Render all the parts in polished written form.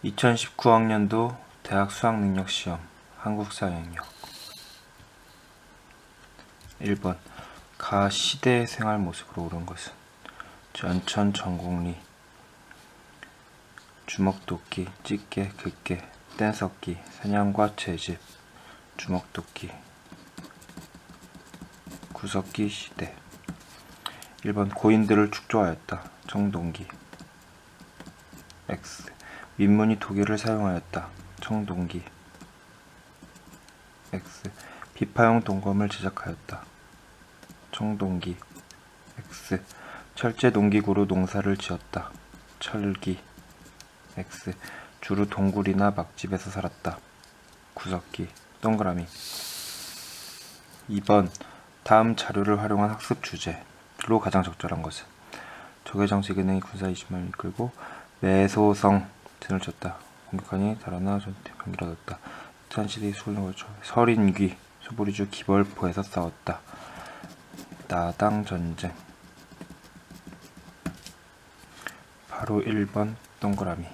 (2019학년도) 대학 수학능력시험 한국사 영역 1번 가 시대의 생활 모습으로 옳은 것은 전천, 전곡리, 주먹도끼, 찌개, 긋개, 뗀석기, 사냥과 채집, 주먹도끼, 구석기 시대 1번 고인들을 축조하였다. 청동기 X 민문이 도계를 사용하였다. 청동기 X 비파용 동검을 제작하였다. 청동기 X 철제 농기구로 농사를 지었다. 철기 X 주로 동굴이나 막집에서 살았다. 구석기 동그라미 2번 다음 자료를 활용한 학습 주제로 가장 적절한 것은 적외정치 기능이 군사 20만을 이끌고 매소성 진을 쳤다. 공격하니 달아나 전투에 병기를 얻었다. 찬시대의 수군을 거쳐 설인귀 소보리주 기벌포에서 싸웠다. 나당전쟁 바로 1번 동그라미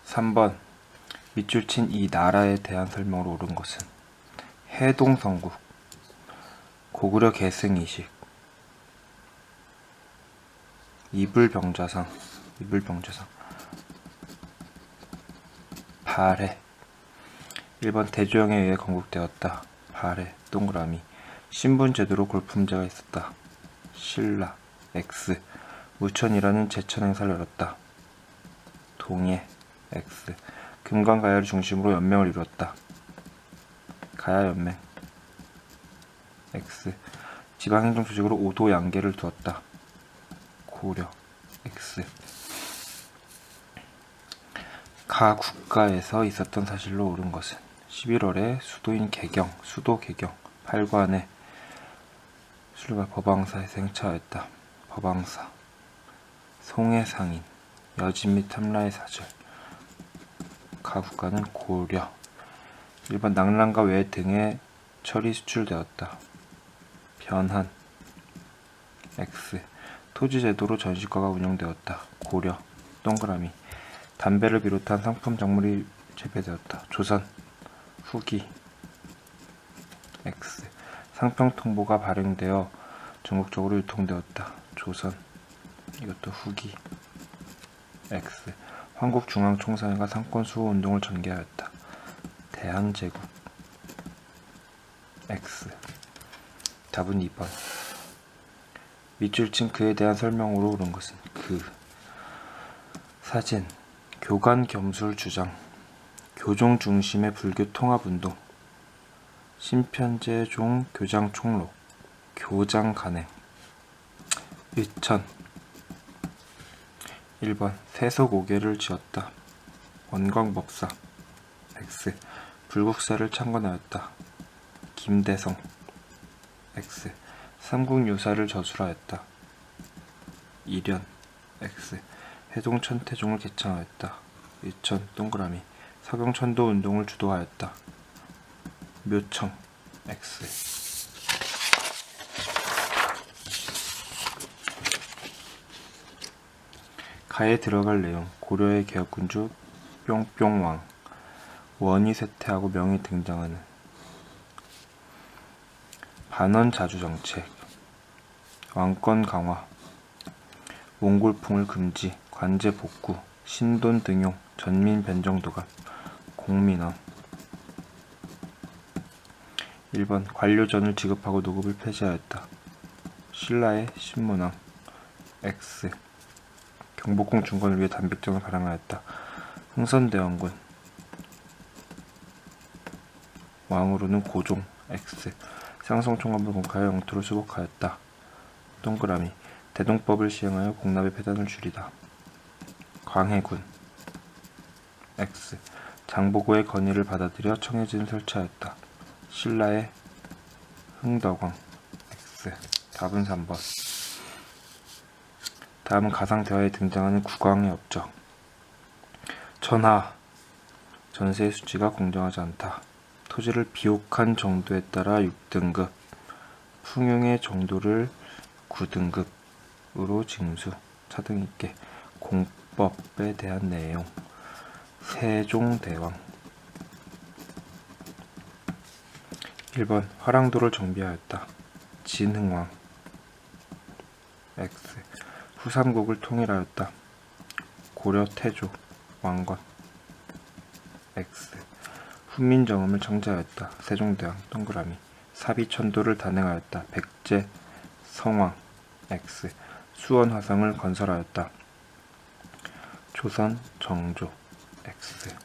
3번 밑줄 친 이 나라에 대한 설명으로 옳은 것은 해동성국 고구려 계승이식 이불병자상 발해 1번 대조영에 의해 건국되었다. 발해 동그라미 신분제도로 골품제가 있었다. 신라 X 무천이라는 제천 행사를 열었다. 동해 X 금관가야를 중심으로 연맹을 이루었다. 가야연맹 X 지방행정조직으로 오도양계를 두었다. 고려 X 가 국가에서 있었던 사실로 옳은 것은 11월에 수도 개경 8관에 술과 법왕사에 생차하였다. 법왕사 송해 상인 여진 및 탐라의 사절 가 국가는 고려 1번 낙랑과 외 등의 철이 수출되었다. 변한 X 토지제도로 전시과가 운영되었다. 고려 동그라미 담배를 비롯한 상품 작물이 재배되었다. 조선 후기 X 상평통보가 발행되어 전국적으로 유통되었다. 조선 이것도 후기 X 황국중앙총사회가 상권수호운동을 전개하였다. 대한제국 X 답은 2번 밑줄 친 그에 대한 설명으로 옳은 것은 그 사진 교간 겸술 주장 교종 중심의 불교 통합운동 신편제종 교장 총록 교장 간행 의천 1번 세속오계를 지었다. 원광법사 X 불국사를 창건하였다. 김대성 X 삼국유사를 저술하였다. 이련 X 해동천태종을 개창하였다. 의천 동그라미 서경천도 운동을 주도하였다. 묘청 X 가에 들어갈 내용 고려의 개혁군주 뿅뿅왕 원이 쇠퇴하고 명이 등장하는 반원자주정책 왕권 강화 몽골풍을 금지 관제 복구 신돈 등용 전민 변정도감 공민왕 1번 관료전을 지급하고 노급을 폐지하였다. 신라의 신문왕 X 경복궁 중건을 위해 단백정을 발행하였다. 흥선대원군 왕으로는 고종 X 쌍성총감을 공khai 영토를 수복하였다. 동그라미 대동법을 시행하여 공납의 폐단을 줄이다. 광해군 X 장보고의 건의를 받아들여 청해진을 설치하였다. 신라의 흥덕왕 X 답은 3번 다음은 가상대화에 등장하는 국왕의 업적 전하 전세의 수치가 공정하지 않다. 토지를 비옥한 정도에 따라 6등급, 풍용의 정도를 9등급으로 징수, 차등 있게 공법에 대한 내용. 세종대왕. 1번 화랑도를 정비하였다. 진흥왕. X. 후삼국을 통일하였다. 고려 태조 왕건. X. 훈민정음을 창제하였다. 세종대왕. 동그라미. 사비천도를 단행하였다. 백제 성왕. X. 수원화성을 건설하였다. 조선 정조. X.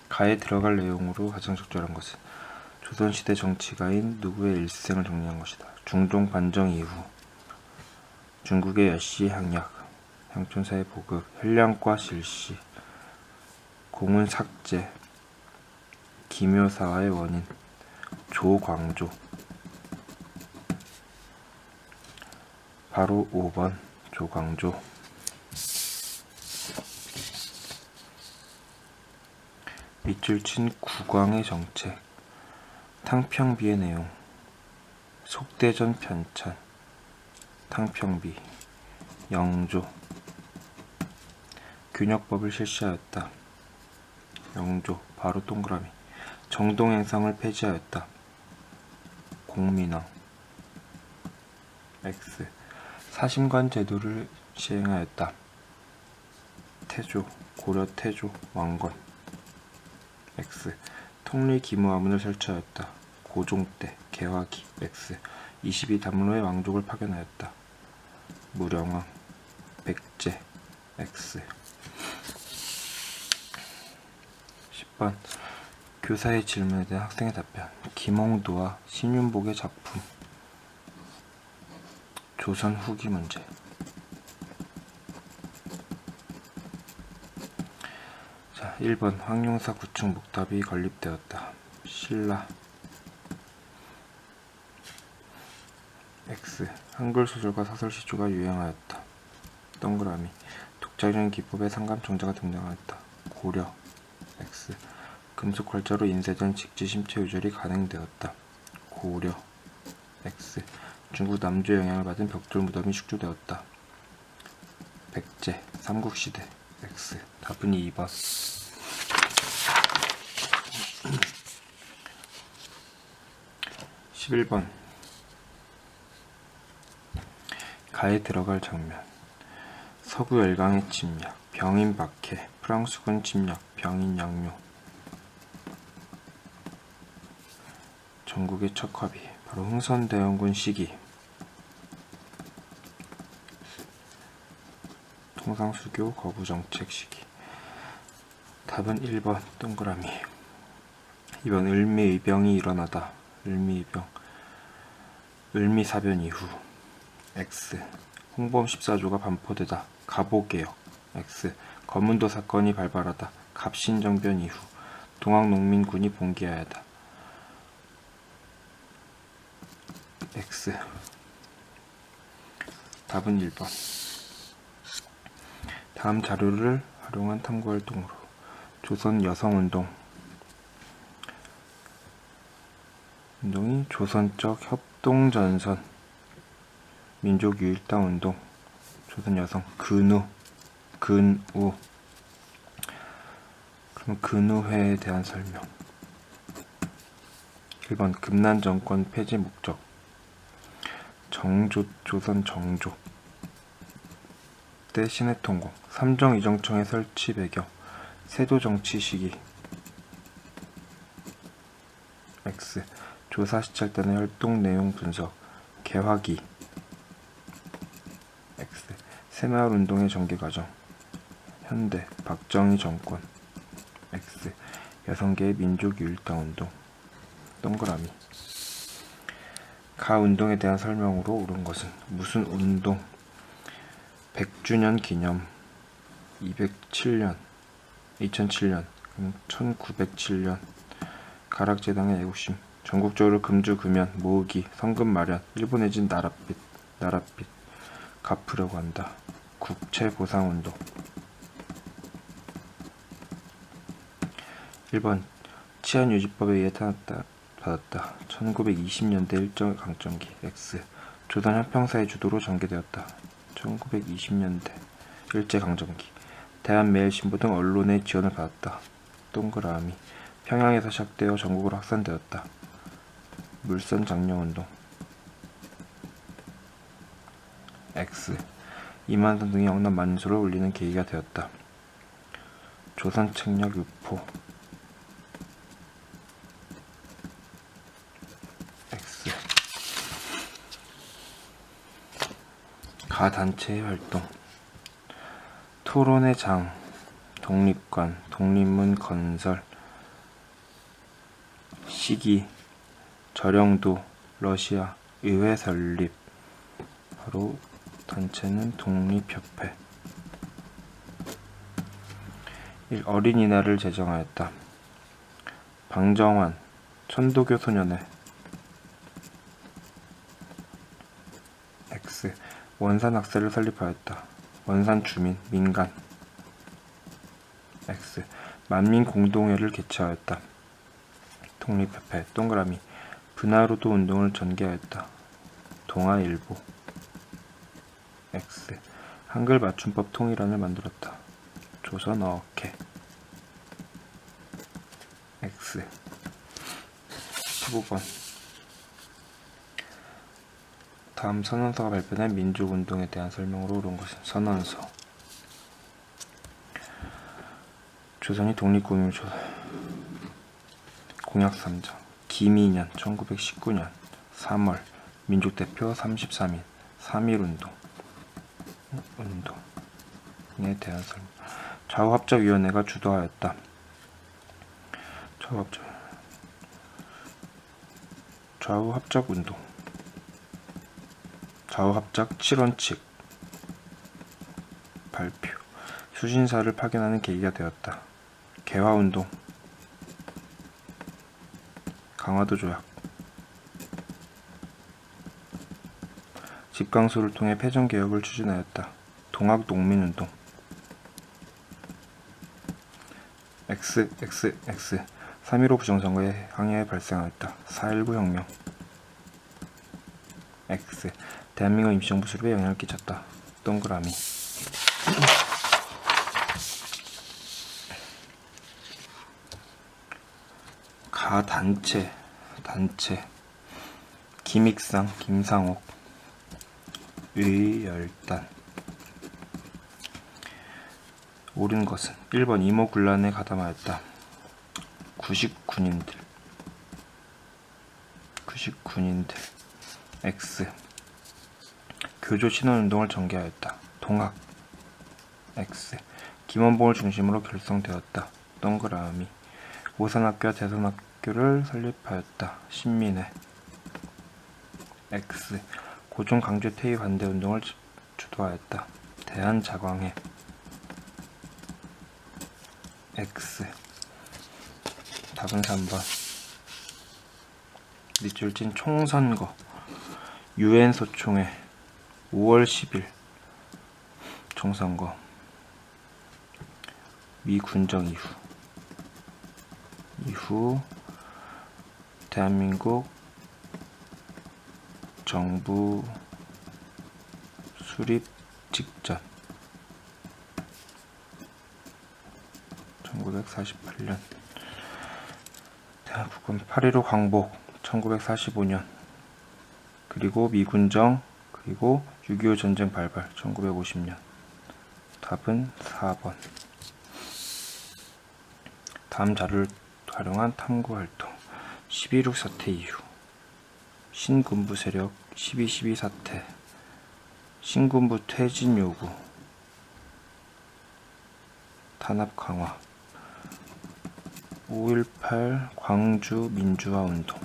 가에 들어갈 내용으로 가장 적절한 것은 조선시대 정치가인 누구의 일생을 정리한 것이다. 중종 반정 이후 중국의 여씨 향약, 향촌사의 보급, 혈량과 실시, 공은 삭제, 기묘사화의 원인, 조광조. 바로 5번 조광조. 밑줄 친 국왕의 정책, 탕평비의 내용, 속대전 편찬, 탕평비, 영조, 균역법을 실시하였다. 영조, 바로 동그라미. 정동행성을 폐지하였다. 공민왕. X. 사심관 제도를 시행하였다. 태조, 고려 태조 왕건. X. 통리기무화문을 설치하였다. 고종때, 개화기. X. 22단문호의 왕족을 파견하였다. 무령왕. 백제. X. 10번 교사의 질문에 대한 학생의 답변. 김홍도와 신윤복의 작품. 조선 후기 문제. 자, 1번 황룡사 구층 목탑이 건립되었다. 신라. X. 한글 소설과 사설 시조가 유행하였다. 동그라미. 독자적인 기법의 상감정자가 등장하였다. 고려. X. 금속 활자로 인쇄된 직지심체 유절이 가능되었다. 고려. X. 중국 남조의 영향을 받은 벽돌 무덤이 축조되었다. 백제. 삼국시대. X. 답은 2번. 11번 가에 들어갈 장면. 서구 열강의 침략, 병인 박해, 프랑스군 침략, 병인 양묘. 전국의 척화비, 바로 흥선대원군 시기. 통상수교 거부정책 시기. 답은 1번 동그라미. 2번 을미의병이 일어나다. 을미의병. 을미사변 이후. X. 홍범 14조가 반포되다. 갑오개혁. X. 검문도 사건이 발발하다. 갑신정변 이후. 동학농민군이 봉기하였다. X. 답은 1번. 다음 자료를 활용한 탐구활동으로 조선 여성운동. 운동이 조선적 협동전선, 민족유일당운동, 조선 여성, 근우. 그럼 근우회에 대한 설명. 1번 금난정권 폐지 목적. 조선 정조 때 신해통공, 삼정이정청의 설치 배경, 세도정치 시기. X. 조사시찰단의 활동 내용 분석, 개화기. X. 새마을운동의 전개과정, 현대, 박정희 정권. X. 여성계의 민족유일당운동. 동그라미. 가 운동에 대한 설명으로 옳은 것은 무슨 운동? 100주년 기념. 2007년 1907년 가락재당의 애국심, 전국적으로 금주 금연 모으기, 성금 마련, 일본 해진 나랏빛 갚으려고 한다. 국채보상운동. 1번 치안유지법에 의해 받았다. 1920년대 일제강점기. X. 조선 현평사의 주도로 전개되었다. 1920년대 일제강점기. 대한매일신보 등 언론의 지원을 받았다. 동그라미. 평양에서 시작되어 전국으로 확산되었다. 물선장려운동. X. 이만선 등이 영남 만인소를 올리는 계기가 되었다. 조선책략 유포. X. 가단체의 활동. 토론의 장, 독립관, 독립문 건설, 시기, 절영도, 러시아, 의회 설립. 바로 단체는 독립협회. 1. 어린이날을 제정하였다. 방정환, 천도교 소년회. X. 원산학사를 설립하였다. 원산 주민, 민간. X. 만민공동회를 개최하였다. 독립협회. 동그라미. 분하로도 운동을 전개하였다. 동아일보. X. 한글 맞춤법 통일안을 만들었다. 조선어학회. X. 15번. 다음 선언서가 발표된 민족운동에 대한 설명으로 옳은 것은 선언서. 조선이 독립국민 공약 3장. 기미년 1919년 3월 민족대표 33인 3.1운동에 대한 설명. 좌우합작위원회가 주도하였다. 좌우합작운동. 좌우합작 7원칙 발표. 수신사를 파견하는 계기가 되었다. 개화운동. 강화도 조약. 집강소를 통해 패전개혁을 추진하였다. 동학농민운동. X. 3.15 부정선거에 항의에 발생하였다. 4.19 혁명. X. 대한민국 임시정부 수립에 영향을 끼쳤다. 동그라미. 가단체. 김익상, 김상옥. 의열단. 옳은 것은 1번 이모군란에 가담하였다. 99인들. X. 교조 신원운동을 전개하였다. 동학. X. 김원봉을 중심으로 결성되었다. 동그라미. 오산학교와 대선학교를 설립하였다. 신민회. X. 고종 강제 퇴위 반대 운동을 주도하였다. 대한자광회. X. 답은 3번. 밑줄 친 총선거. UN 소총회 5월 10일 총선거. 미 군정 이후 대한민국 정부 수립 직전 1948년. 대한국군 8.15 광복 1945년. 그리고 미군정, 그리고 6.25 전쟁 발발 1950년. 답은 4번. 다음 자료를 활용한 탐구활동. 12.6 사태 이후 신군부 세력 12.12 사태, 신군부 퇴진 요구, 탄압 강화, 5.18 광주 민주화 운동.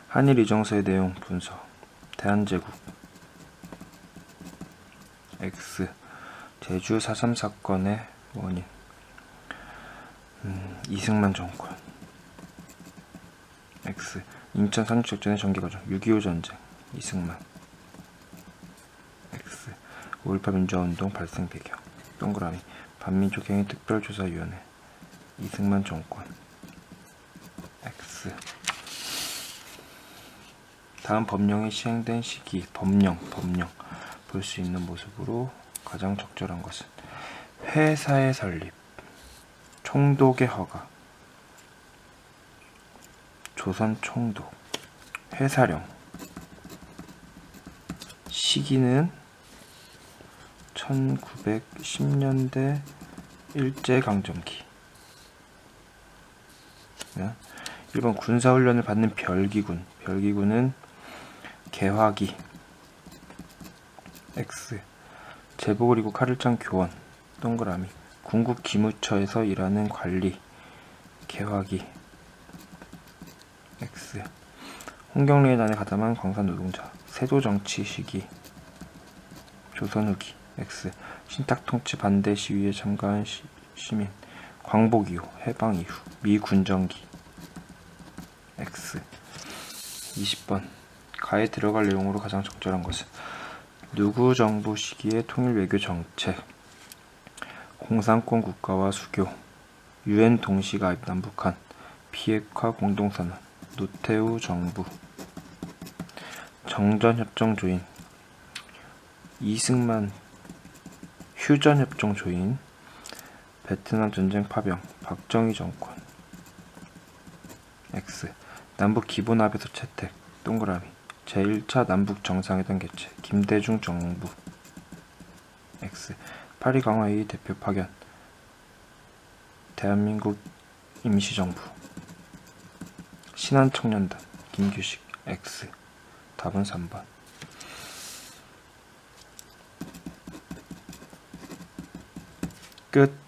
한일 이정서의 내용 분석. 대한제국. X. 제주 4.3 사건의 원인. 이승만 정권. X. 인천 상륙작전의 전개과정. 6.25 전쟁. 이승만. X. 5.18 민주화운동 발생 배경. 동그라미. 반민족행위 특별조사위원회. 이승만 정권 X. 다음 법령이 시행된 시기, 법령 볼 수 있는 모습으로 가장 적절한 것은 회사의 설립, 총독의 허가, 조선 총독, 회사령. 시기는 1910년대 일제강점기. 1번 군사훈련을 받는 별기군. 별기군은 개화기 X. 제복을 입고 칼을 찬 교원 동그라미. 군국 기무처에서 일하는 관리 개화기 X. 홍경래의 난에 가담한 광산 노동자 세도 정치 시기 조선 후기 X. 신탁 통치 반대 시위에 참가한 시민 광복 이후 해방 이후 미 군정기 X. 20번 가에 들어갈 내용으로 가장 적절한 것은 누구 정부 시기의 통일 외교 정책, 공산권 국가와 수교, 유엔 동시 가입 남북한, 비핵화 공동선언, 노태우 정부, 정전협정 조인, 이승만 휴전협정 조인, 베트남 전쟁 파병, 박정희 정권 X. 남북 기본합의서 채택 동그라미. 제1차 남북 정상회담 개최 김대중 정부 X. 파리 강화회의 대표 파견 대한민국 임시정부 신한청년단 김규식 X. 답은 3번. 끝.